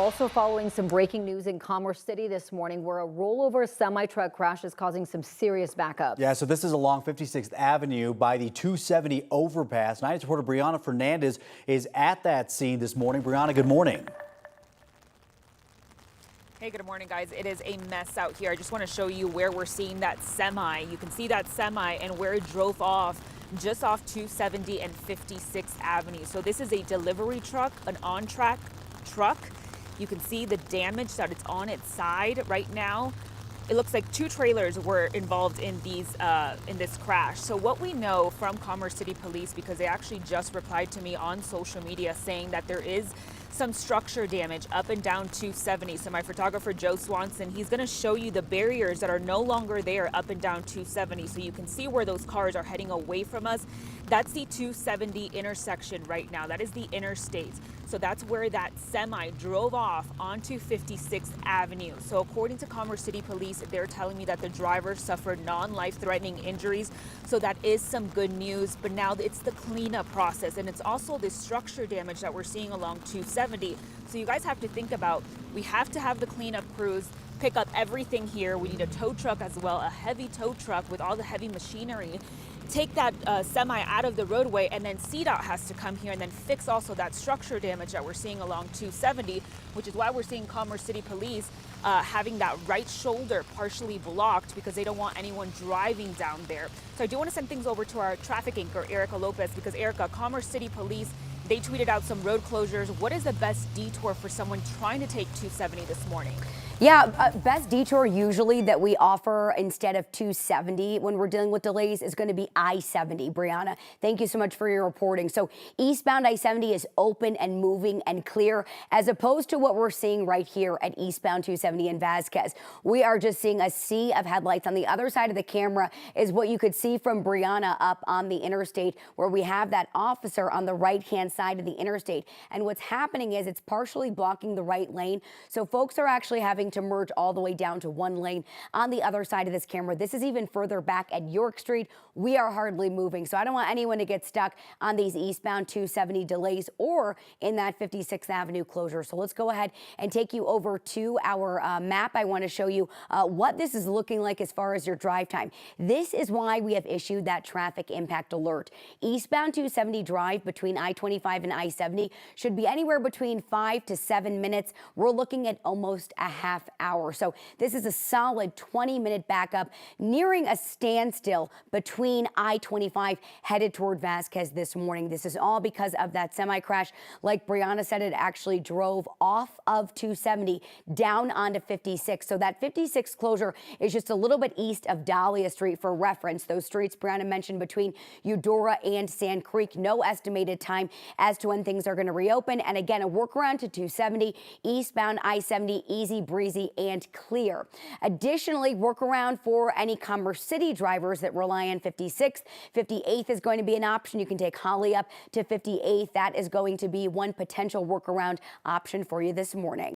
also following some breaking news in Commerce City this morning where a rollover semi-truck crash is causing some serious backups. Yeah, so this is along 56th Avenue by the 270 overpass. 9 reporter Brianna Fernandez is at that scene this morning. Brianna, good morning. Hey, good morning, guys. It is a mess out here. I just want to show you where we're seeing that semi. You can see that semi and where it drove off, just off 270 and 56th Avenue. So this is a delivery truck, an on-track truck. You can see the damage that it's on its side right now. It looks like 2 trailers were involved in this crash. So what we know from Commerce City Police, because they actually just replied to me on social media saying that there is some structure damage up and down 270. So my photographer Joe Swanson, he's going to show you the barriers that are no longer there up and down 270. So you can see where those cars are heading away from us. That's the 270 intersection right now. That is the interstate. So that's where that semi drove off onto 56th Avenue. So according to Commerce City Police, they're telling me that the driver suffered non-life-threatening injuries. So that is some good news, but now it's the cleanup process, and it's also the structure damage that we're seeing along 270. So you guys have to think about, we have to have the cleanup crews pick up everything here. We need a tow truck as well, a heavy tow truck with all the heavy machinery. Take that semi out of the roadway, and then CDOT has to come here and then fix also that structure damage that we're seeing along 270, which is why we're seeing Commerce City Police having that right shoulder partially blocked because they don't want anyone driving down there. So I do want to send things over to our traffic anchor, Erica Lopez, because Erica, Commerce City Police, they tweeted out some road closures. What is the best detour for someone trying to take 270 this morning? Yeah, best detour usually that we offer instead of 270 when we're dealing with delays is going to be I-70. Brianna, thank you so much for your reporting. So eastbound I-70 is open and moving and clear, as opposed to what we're seeing right here at eastbound 270 in Vasquez. We are just seeing a sea of headlights. On the other side of the camera is what you could see from Brianna up on the interstate, where we have that officer on the right-hand side of the interstate. And what's happening is it's partially blocking the right lane. So folks are actually having to merge all the way down to one lane on the other side of this camera. This is even further back at York Street. We are hardly moving. So I don't want anyone to get stuck on these eastbound 270 delays or in that 56th Avenue closure. So let's go ahead and take you over to our map. I want to show you what this is looking like as far as your drive time. This is why we have issued that traffic impact alert. Eastbound 270 drive between I-25 and I-70 should be anywhere between 5 to 7 minutes. We're looking at almost a half hour. So this is a solid 20-minute backup, nearing a standstill between I-25 headed toward Vasquez this morning. This is all because of that semi-crash. Like Brianna said, it actually drove off of 270 down onto 56. So that 56 closure is just a little bit east of Dahlia Street for reference. Those streets Brianna mentioned between Eudora and Sand Creek. No estimated time as to when things are going to reopen. And again, a workaround to 270, eastbound I-70, easy breezy and clear. Additionally, work around for any Commerce City drivers that rely on 56th. 58th is going to be an option. You can take Holly up to 58th. That is going to be one potential workaround option for you this morning.